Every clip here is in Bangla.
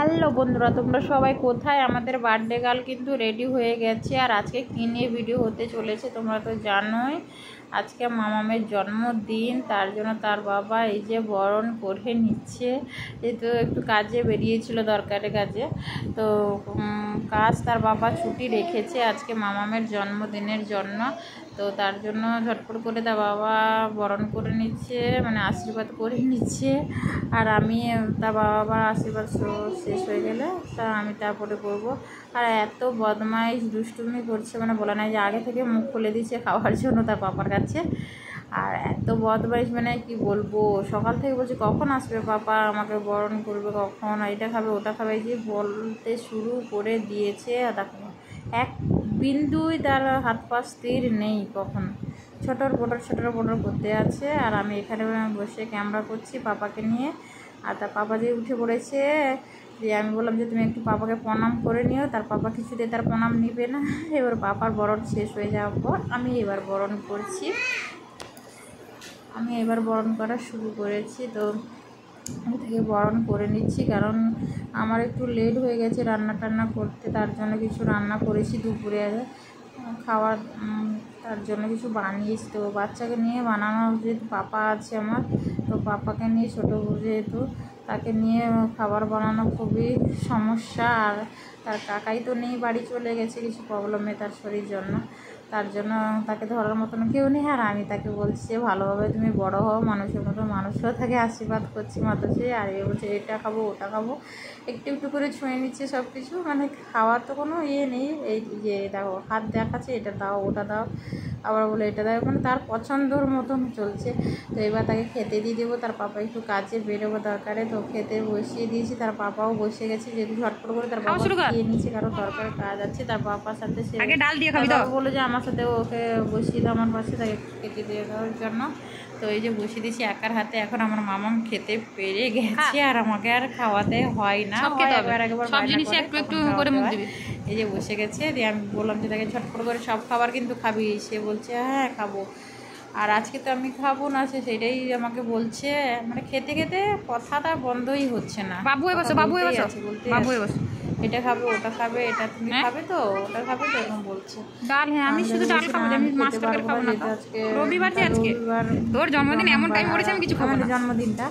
হ্যালো বন্ধুরা, তোমরা সবাই কোথায়? আমাদের বার্থডে গার্ল কিন্তু রেডি হয়ে গেছে। আর আজকে কী নিয়ে ভিডিও হতে চলেছে তোমরা তো জানোই। আজকে মামামের জন্মদিন, তার জন্য তার বাবা এই যে বরণ করে নিচ্ছে। যেহেতু একটু কাজে বেরিয়েছিল, দরকারি কাজে, তো কাজ তার বাবা ছুটি রেখেছে আজকে মামামের জন্মদিনের জন্য। তো তার জন্য ঝটপট করে তার বাবা বরণ করে নিচ্ছে, মানে আশীর্বাদ করে নিচ্ছে। আর আমি তার বাবার আশীর্বাদ শেষ হয়ে গেলে আমি তারপরে করবো। আর এত বদমাইশ দুষ্টুমি করছে, মানে বলা নাই যে আগে থেকে মুখ খুলে দিচ্ছে খাওয়ার জন্য তার পাপার কাছে। আর এত বদমাইশ, মানে কি বলবো, সকাল থেকে বলছে কখন আসবে পাপা, আমাকে বরণ করবে কখন, এটা খাবে ওটা খাবে, যে বলতে শুরু করে দিয়েছে। দেখো এক বিন্দুই তার হাত পা স্থির নেই, কখন ছোটর বটর করতে আছে। আর আমি এখানে বসে ক্যামেরা করছি পাপাকে নিয়ে। আর তার পাপা যে উঠে পড়েছে, যে আমি বললাম যে তুমি একটু পাপাকে প্রণাম করে নিও। তার পাপা কিছুতে তার প্রণাম নিবে না। এবার পাপার বরণ শেষ হয়ে যাওয়ার পর আমি এবার বরণ করছি। আমি এবার বরণ করা শুরু করেছি। তো আমি থেকে বরণ করে নিচ্ছি, কারণ আমার একটু লেট হয়ে গেছে রান্না টান্না করতে। তার জন্য কিছু রান্না করেছি দুপুরে খাওয়ার, তার জন্য কিছু বানিয়েছি। তো বাচ্চাকে নিয়ে বানানো, যেহেতু পাপা আছে আমার, তো পাপাকে নিয়ে ছোটো যেহেতু, তাকে নিয়ে খাবার বানানো খুবই সমস্যা। আর তার কাকাই তো নেই, বাড়ি চলে গেছে কিছু প্রবলেমে তার শরীর জন্য। তার জন্য তাকে ধরার মতন কেউ নেই। আর আমি তাকে বলছি যে ভালোভাবে তুমি বড়ো হও, মানুষের মতো মানুষও তাকে আশীর্বাদ করছি মাতাছে। আর এ বলছে এটা খাবো ওটা খাবো, একটু একটু করে ছুঁয়ে নিচ্ছে সব কিছু, মানে খাওয়ার তো কোনো ইয়ে নেই। এই যে দেখো হাত দেখাচ্ছে, এটা দাও ওটা দাও, আবার বলে এটা দাও, মানে তার পছন্দর মতন চলছে। তো এবার তাকে খেতে দিয়ে দেবো। তার পাপা একটু কাজে বেরোবো দরকারে, তো খেতে বসিয়ে দিয়েছি। তার পাপাও বসে গেছে, যেহেতু ঝটপট করে তার বাবা খেয়ে নিচ্ছে, কারণ দরকার কাজ আছে তার বাবার সাথে। সে ডাল দিয়ে খাবি তো, বলে যে আমার সাথে ওকে বসিয়ে দাও আমার পাশে, তাকে খেতে দিয়ে দেওয়ার জন্য। তো এই যে বসিয়ে দিয়েছি একার হাতে। এখন আমার মামাম খেতে পেরে গেছে, আর আমাকে আর খাওয়াতে হয় না, একটু করে মুখ দিবি। এই যে বসে গেছে, দিয়ে আমি বললাম যে তাকে ঝটপট করে সব খাবার কিন্তু খাবি। সে বলছে হ্যাঁ খাবো। আর আজকে তো আমি খাবো না, সে সেটাই আমাকে বলছে, মানে খেতে খেতে কথাটা বন্ধই হচ্ছে না। বাবু বসে বলতে এটা খাবে ওটা খাবে, এটা তুমি খাবে তো ওটা খাবে তো, এরকম বলছে। ডাল, হ্যাঁ আমি শুধু ডাল খাবো, আমি মাছ তরকারি খাবো না। আজকে রবিবার, যে আজকে তোর জন্মদিন, এমন টাইম পড়েছে আমি কিছু খাবো না, জন্মদিনটা।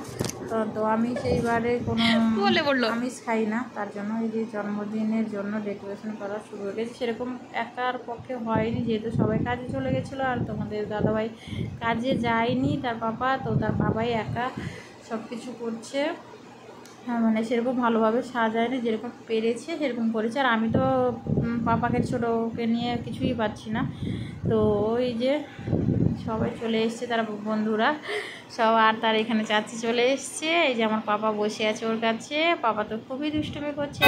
তো আমি সেইবারে কোনো আমিষ খাই না, তার জন্য এই যে জন্মদিনের জন্য ডেকোরেশন করা শুরু হয়ে গেছে। সেরকম একার পক্ষে হয়নি, যেহেতু সবাই কাজে চলে গেছিলো। আর তোমাদের দাদাভাই কাজে যায়নি, তার পাপা, তো তার বাবাই একা সব কিছু করছে। হ্যাঁ, মানে সেরকম ভালোভাবে সাজায়নি, যেরকম পেরেছে সেরকম করেছে। আর আমি তো পাপাকে ছোটোকে নিয়ে কিছুই পাচ্ছি না। তো ওই যে সবাই চলে এসছে, তার বন্ধুরা সব। আর তার এখানে চাচি চলে এসছে। এই যে আমার পাপা বসে আছে ওর কাছে। পাপা তো খুবই দুষ্টুমি করছে।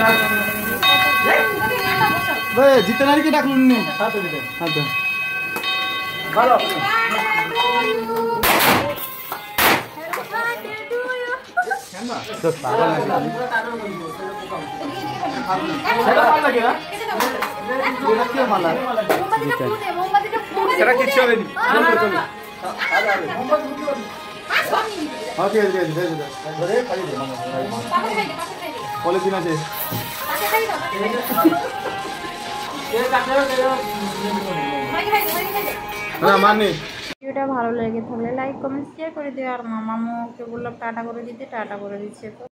ভিডিওটা ভালো লেগে থাকলে লাইক কমেন্ট শেয়ার করে দিও। আর মামাকে বললাম টাটা করে দিতে, টাটা করে দিচ্ছে।